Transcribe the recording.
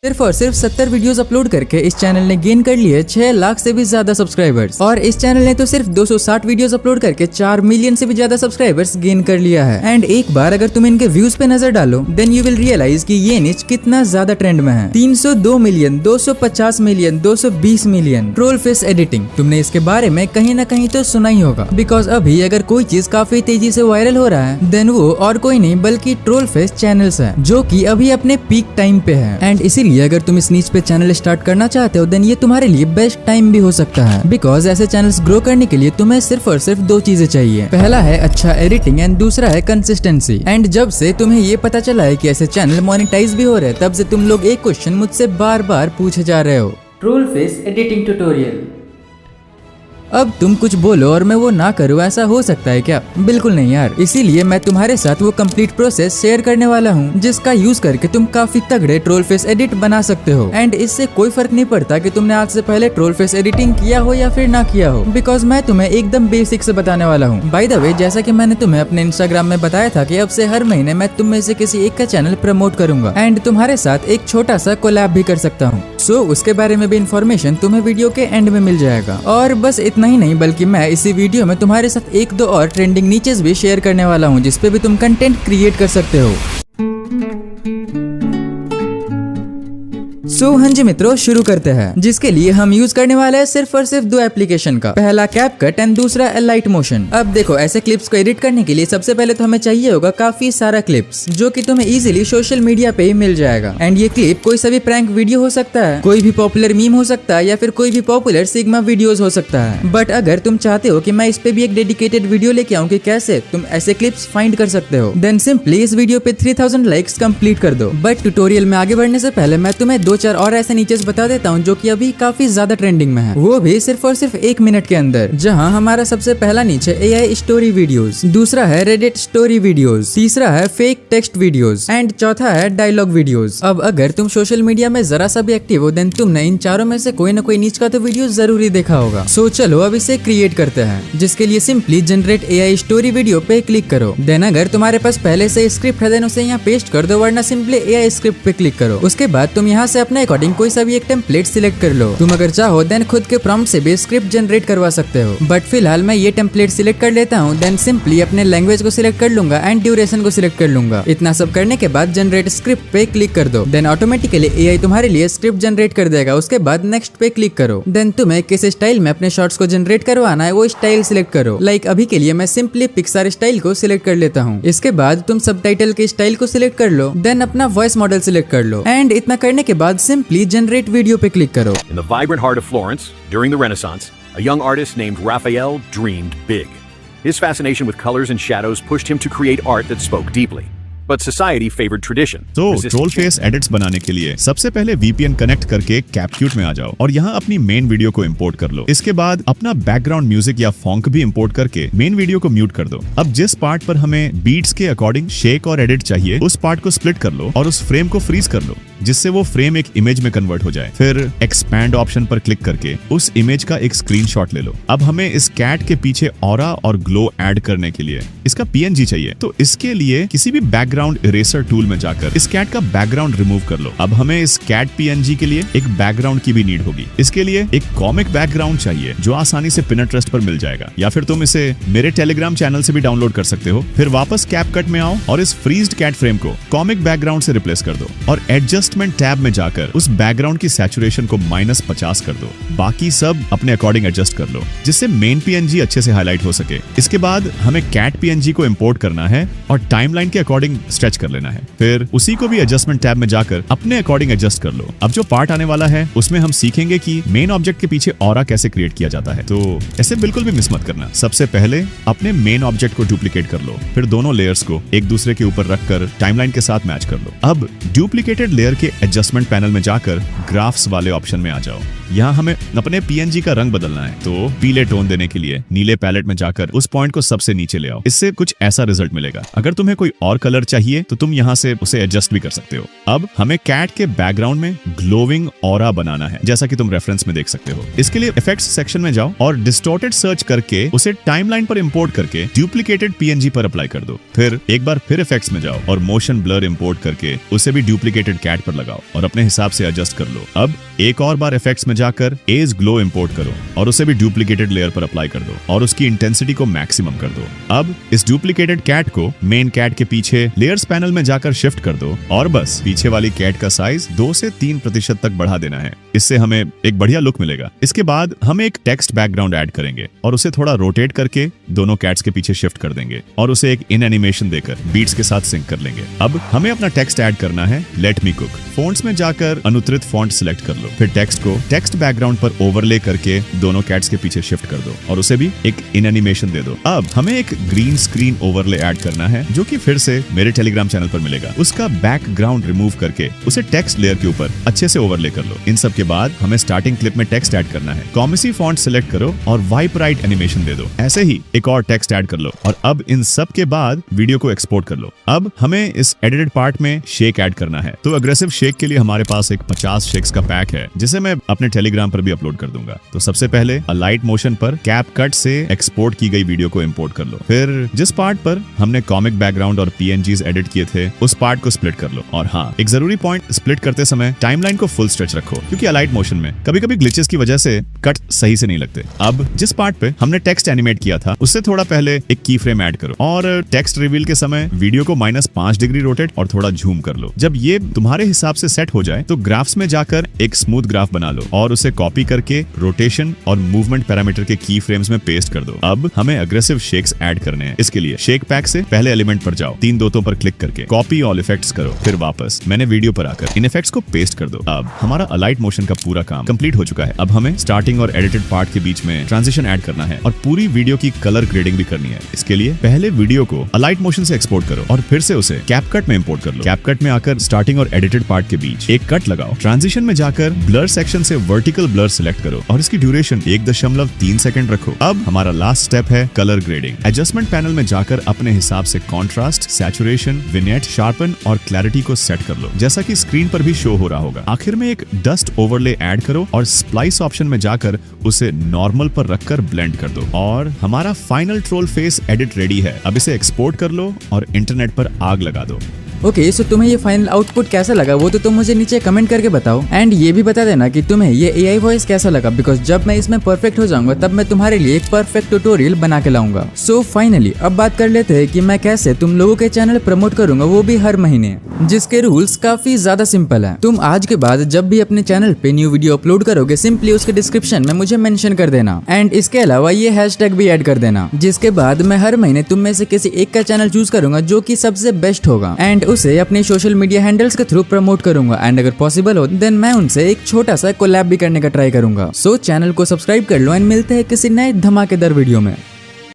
सिर्फ और सिर्फ 70 वीडियोस अपलोड करके इस चैनल ने गेन कर लिए 6 लाख से भी ज्यादा सब्सक्राइबर्स। और इस चैनल ने तो सिर्फ 260 वीडियोस अपलोड करके 4 मिलियन से भी ज्यादा सब्सक्राइबर्स गेन कर लिया है। एंड एक बार अगर तुम इनके व्यूज पे नजर डालो देन यू विल रियलाइज कि ये निच कितना ज्यादा ट्रेंड में है। 302 million, 250 million, 220 million troll face editing. तुमने इसके बारे में कहीं ना कहीं तो सुना ही होगा, बिकॉज अभी अगर कोई चीज काफी तेजी से वायरल हो रहा है देन वो और कोई नहीं बल्कि ट्रोल फेस चैनल्स है, जो की अभी अपने पीक टाइम पे है। एंड इसीलिए अगर तुम इस नीच पे चैनल स्टार्ट करना चाहते हो देन ये तुम्हारे लिए बेस्ट टाइम भी हो सकता है, बिकॉज ऐसे चैनल्स ग्रो करने के लिए तुम्हें सिर्फ और सिर्फ 2 चीजें चाहिए। पहला है अच्छा एडिटिंग एंड दूसरा है कंसिस्टेंसी। एंड जब से तुम्हें ये पता चला है कि ऐसे चैनल मोनेटाइज भी हो रहे हैं तब से तुम लोग एक क्वेश्चन मुझसे बार बार पूछे जा रहे हो, ट्रोल फेस एडिटिंग ट्यूटोरियल। अब तुम कुछ बोलो और मैं वो ना करूँ, ऐसा हो सकता है क्या? बिल्कुल नहीं यार। इसीलिए मैं तुम्हारे साथ वो कंप्लीट प्रोसेस शेयर करने वाला हूँ जिसका यूज करके तुम काफी तगड़े ट्रोल फेस एडिट बना सकते हो। एंड इससे कोई फर्क नहीं पड़ता कि तुमने आज से पहले ट्रोल फेस एडिटिंग किया हो या फिर ना किया हो, बिकॉज मैं तुम्हें एकदम बेसिक से बताने वाला हूँ। बाय द वे, जैसा कि मैंने तुम्हें अपने इंस्टाग्राम में बताया था कि अब से हर महीने मैं तुम में से किसी एक का चैनल प्रमोट करूंगा एंड तुम्हारे साथ एक छोटा सा कोलैब भी कर सकता हूँ। सो उसके बारे में भी इन्फॉर्मेशन तुम्हें वीडियो के एंड में मिल जाएगा। और बस इतना ही नहीं बल्कि मैं इसी वीडियो में तुम्हारे साथ 1-2 और ट्रेंडिंग नीचेस भी शेयर करने वाला हूँ जिसपे भी तुम कंटेंट क्रिएट कर सकते हो। सो हाँ जी मित्रों, शुरू करते हैं, जिसके लिए हम यूज करने वाले हैं सिर्फ और सिर्फ 2 एप्लीकेशन का। पहला कैपकट एंड दूसरा लाइट मोशन। अब देखो, ऐसे क्लिप्स को एडिट करने के लिए सबसे पहले तो हमें चाहिए होगा काफी सारा क्लिप्स, जो कि तुम्हें इजीली सोशल मीडिया पे ही मिल जाएगा। एंड ये क्लिप कोई सा भी प्रैंक वीडियो हो सकता है, कोई भी पॉपुलर मीम हो सकता है या फिर कोई भी पॉपुलर सिग्मा वीडियोस हो सकता है। बट अगर तुम चाहते हो कि मैं इस पे भी एक डेडिकेटेड वीडियो लेके आऊँ कि कैसे तुम ऐसे क्लिप्स फाइंड कर सकते हो, देन सिंपली इस वीडियो पे 3000 लाइक्स कंप्लीट कर दो। बट ट्यूटोरियल में आगे बढ़ने से पहले मैं तुम्हें 2-4 और ऐसे नीचेस बता देता हूँ जो कि अभी काफी ज्यादा ट्रेंडिंग में है, वो भी सिर्फ और सिर्फ 1 मिनट के अंदर। जहाँ हमारा सबसे पहला नीचे AI स्टोरी वीडियोस, दूसरा है रेडिट स्टोरी वीडियोस, तीसरा है फेक टेक्स्ट वीडियोस एंड चौथा है डायलॉग वीडियोस। अब अगर तुम सोशल मीडिया में जरा सा भी एक्टिव हो देन तुमने इन चारों में से कोई ना कोई नीच का तो वीडियो जरूरी देखा होगा। सो चलो अब इसे क्रिएट करते हैं, जिसके लिए simply generate AI story video पे क्लिक करो। देन अगर तुम्हारे पास पहले से स्क्रिप्ट है देन उसे यहाँ पेस्ट कर दो, वरना सिंपली AI स्क्रिप्ट पे क्लिक करो। उसके बाद तुम यहाँ से अपने अकॉर्डिंग कोई सा भी एक टेम्पलेट सिलेक्ट कर लो। तुम अगर चाहो देन खुद के प्रॉम्प्ट से भी स्क्रिप्ट जनरेट करवा सकते हो, बट फिलहाल मैं ये टेम्पलेट सिलेक्ट कर लेता हूँ। देन सिंपली अपने लैंग्वेज को सिलेक्ट कर लूंगा एंड ड्यूरेशन को सिलेक्ट कर लूंगा। इतना सब करने के बाद जनरेट स्क्रिप्ट पे क्लिक कर दो। देन ऑटोमेटिकली AI तुम्हारे लिए स्क्रिप्ट जनरेट कर देगा। उसके बाद नेक्स्ट पे क्लिक करो। देन तुम्हें किस स्टाइल में अपने शॉर्ट्स को जनरेट करवाना है वो स्टाइल सिलेक्ट करो। लाइक अभी के लिए मैं सिंपली पिक्सार स्टाइल को सिलेक्ट कर लेता हूँ। इसके बाद तुम सबटाइटल के स्टाइल को सिलेक्ट कर लो। देन अपना वॉइस मॉडल सिलेक्ट कर लो एंड इतना करने के बाद सिंपली जनरेट वीडियो पे क्लिक करो। In the vibrant heart of Florence, during the Renaissance, a young artist named Raphael dreamed big. His fascination with colors and shadows pushed him to create art that spoke deeply. But society favored tradition. तो troll face edits बनाने के लिए सबसे पहले VPN connect करके कैपक्यूट में आ जाओ और यहाँ अपनी मेन वीडियो को इंपोर्ट कर लो। इसके बाद अपना बैकग्राउंड म्यूजिक या फॉन्क भी इंपोर्ट करके मेन वीडियो को म्यूट कर दो। अब जिस पार्ट पर हमें बीट्स के अकॉर्डिंग शेक और एडिट चाहिए उस पार्ट को स्प्लिट कर लो और उस फ्रेम को फ्रीज कर लो, जिससे वो फ्रेम एक इमेज में कन्वर्ट हो जाए। फिर एक्सपैंड ऑप्शन पर क्लिक करके उस इमेज का एक स्क्रीनशॉट ले लो। अब हमें इस कैट के पीछे ऑरा और ग्लो ऐड करने के लिए इसका PNG चाहिए, तो इसके लिए किसी भी बैकग्राउंड इरेजर टूल में जाकर इस कैट का बैकग्राउंड रिमूव कर लो। अब हमें इस कैट PNG के लिए एक बैकग्राउंड की भी नीड होगी। इसके लिए एक कॉमिक बैकग्राउंड चाहिए जो आसानी से पिनट्रेस्ट पर मिल जाएगा, या फिर तुम इसे मेरे टेलीग्राम चैनल से भी डाउनलोड कर सकते हो। फिर वापस कैपकट में आओ और इस फ्रीज्ड कैट फ्रेम को कॉमिक बैकग्राउंड से रिप्लेस कर दो और एडजस्टमेंट टैब में जाकर उस बैकग्राउंड की सैचुरेशन को -50 कर दो। बाकी सब अपने अकॉर्डिंग एडजस्ट कर लो जिससे मेन PNG अच्छे से हाईलाइट हो सके। इसके बाद हमें कैट PNG को इंपोर्ट करना है और टाइमलाइन के अकॉर्डिंग स्ट्रेच कर लेना है। फिर उसी को भी एडजस्टमेंट टैब में जाकर अपने अकॉर्डिंग एडजस्ट कर लो। अब जो पार्ट आने वाला है उसमें हम सीखेंगे कि मेन ऑब्जेक्ट के पीछे ऑरा कैसे क्रिएट किया जाता है, तो ऐसे बिल्कुल भी मिस मत करना। सबसे पहले अपने मेन ऑब्जेक्ट को डुप्लीकेट कर लो, फिर दोनों लेयर्स को एक दूसरे के ऊपर रखकर टाइमलाइन के साथ मैच कर लो। अब डुप्लीकेटेड लेयर के एडजस्टमेंट पैनल में जाकर ग्राफ्स वाले ऑप्शन में आ जाओ। यहाँ हमें अपने PNG का रंग बदलना है, तो पीले टोन देने के लिए नीले पैलेट में जाकर उस पॉइंट को सबसे नीचे ले आओ। इससे कुछ ऐसा रिजल्ट मिलेगा। अगर तुम्हें कोई और कलर चाहिए तो तुम यहाँ से उसे एडजस्ट भी कर सकते हो। अब हमें कैट के बैकग्राउंड में ग्लोविंग ऑरा बनाना है, जैसा कि तुम रेफरेंस में देख सकते हो। इसके लिए इफेक्ट्स सेक्शन में जाओ और डिस्टॉर्टेड सर्च करके उसे टाइमलाइन पर इंपोर्ट करके डुप्लीकेटेड पीएनजी पर अप्लाई कर दो। फिर एक बार फिर इफेक्ट्स में जाओ और मोशन ब्लर इंपोर्ट करके उसे भी डुप्लीकेटेड कैट पर लगाओ और अपने हिसाब से एडजस्ट कर लो। अब एक और बार इफेक्ट्स में जाकर एज ग्लो इंपोर्ट करो और उसे भी डुप्लीकेटेड लेयर पर अप्लाई कर दो और उसकी इंटेंसिटी को मैक्सिमम कर दो। अब इस डुप्लीकेटेड कैट को मेन कैट के पीछे लेयर्स पैनल में जाकर शिफ्ट कर दो और बस पीछे वाली कैट का साइज 2 से 3% तक बढ़ा देना है। इससे हमें एक बढ़िया लुक मिलेगा। इसके बाद हम एक टेक्स्ट बैकग्राउंड ऐड करेंगे और उसे थोड़ा रोटेट करके दोनों कैट्स के पीछे शिफ्ट कर देंगे और उसे एक इन एनिमेशन देकर बीट्स के साथ सिंक कर लेंगे। अब हमें अपना टेक्स्ट ऐड करना है, लेट मी कुक। फॉन्ट्स में जाकर अनुत्तरित फॉन्ट सिलेक्ट कर लो, फिर टेक्स्ट को टेक्स्ट बैकग्राउंड पर ओवरले करके दोनों कैट्स के पीछे शिफ्ट कर दो और उसे भी एक इन एनिमेशन दे दो। अब हमें एक ग्रीन स्क्रीन ओवरले ऐड करना है जो कि फिर से मेरे टेलीग्राम चैनल पर मिलेगा। उसका बैकग्राउंड रिमूव करके उसे टेक्स्ट लेयर के ऊपर अच्छे से ओवरले कर लो। इन सब के बाद हमें स्टार्टिंग क्लिप में टेक्स्ट ऐड करना है। कॉमिसी फॉन्ट सिलेक्ट करो और वाइप राइट एनिमेशन दे दो। ऐसे ही एक और टेक्स्ट ऐड कर लो और अब इन सब के बाद वीडियो को एक्सपोर्ट कर लो। अब हमें इस एडिटेड पार्ट में शेक ऐड करना है। तो अग्रेसिव शेक के लिए हमारे पास एक 50 शेक्स का पैक है जिसे मैं अपने टेलीग्राम पर भी अपलोड कर दूंगा। तो सबसे पहले लाइट मोशन पर कैपकट से एक्सपोर्ट की गई वीडियो को इंपोर्ट कर लो। फिर जिस पार्ट पर हमने कॉमिक बैकग्राउंड और पीएनजीज एडिट किए थे उस पार्ट को स्प्लिट कर लो। और हाँ, एक जरूरी पॉइंट, स्प्लिट करते समय टाइमलाइन को फुल स्ट्रेच रखो क्योंकि अलाइट मोशन में कभी-कभी ग्लिचेस की वजह से कट सही से नहीं लगते। अब जिस पार्ट पे हमने टेक्स्ट एनिमेट किया था उससे थोड़ा पहले एक की फ्रेम ऐड करो और टेक्स्ट रिवील के समय वीडियो को -5 डिग्री रोटेट और थोड़ा झूम कर लो। जब ये तुम्हारे हिसाब से सेट हो जाए तो ग्राफ्स में जाकर एक स्मूथ ग्राफ बना लो और उसे कॉपी करके रोटेशन और मूवमेंट पैरामीटर के की फ्रेम्स में पेस्ट कर दो। अब हमें अग्रेसिव शेक्स ऐड करने हैं। इसके लिए शेक पैक से पहले एलिमेंट पर जाओ, 3 डॉटों पर क्लिक करके कॉपी ऑल इफेक्ट्स करो, फिर वापस मैंने वीडियो पर आकर इन इफेक्ट्स को पेस्ट कर दो। अब हमारा अलाइट मोशन का पूरा काम कंप्लीट हो चुका है। अब हमें स्टार्टिंग और एडिटेड पार्ट के बीच में ट्रांजिशन ऐड करना है और पूरी वीडियो की कलर ग्रेडिंग भी करनी है। इसके लिए पहले वीडियो को अलाइट मोशन से एक्सपोर्ट करो और फिर से उसे कैपकट में इंपोर्ट कर लो। कैपकट में आकर स्टार्टिंग और एडिटेड पार्ट के बीच एक कट लगाओ। ट्रांजिशन में जाकर ब्लर सेक्शन से वर्टिकल ब्लर सिलेक्ट करो और इसकी ड्यूरेशन 1.3 सेकंड रखो। अब हमारा लास्ट स्टेप है कलर ग्रेडिंग। एडजस्टमेंट पैनल में जाकर अपने हिसाब से कॉन्ट्रास्ट, सैचुरेशन, विनेट, शार्पन और क्लैरिटी को सेट कर लो, जैसा कि स्क्रीन पर भी शो हो रहा होगा। आखिर में एक डस्ट ओवरले ऐड करो और स्प्लाइस ऑप्शन में जाकर उसे नॉर्मल पर रखकर ब्लेंड कर दो और हमारा final troll face edit ready है। अब इसे एक्सपोर्ट कर लो और इंटरनेट पर आग लगा दो। ओके, सो तुम्हें ये फाइनल आउटपुट कैसा लगा वो तो तुम मुझे नीचे कमेंट करके बताओ। एंड ये भी बता देना कि तुम्हें ये एआई वॉइस कैसा लगा, बिकॉज जब मैं इसमें परफेक्ट हो जाऊंगा तब मैं तुम्हारे लिए एक परफेक्ट ट्यूटोरियल बना के लाऊंगा। सो फाइनली अब बात कर लेते हैं कि मैं कैसे तुम लोगों के चैनल प्रमोट करूंगा, वो भी हर महीने, जिसके रूल्स काफी ज्यादा सिंपल है। तुम आज के बाद जब भी अपने चैनल पे न्यू वीडियो अपलोड करोगे सिंपली उसके डिस्क्रिप्शन में मुझे मेंशन कर देना एंड इसके अलावा ये हैशटैग भी ऐड कर देना, जिसके बाद मैं हर महीने तुम में से किसी एक का चैनल चूज करूंगा जो कि सबसे बेस्ट होगा एंड उसे अपने सोशल मीडिया हैंडल्स के थ्रू प्रमोट करूंगा एंड अगर पॉसिबल हो देन मैं उनसे एक छोटा सा कोलैब भी करने का ट्राई करूंगा। सो चैनल को सब्सक्राइब कर लो एंड मिलते हैं किसी नए धमाकेदार वीडियो में।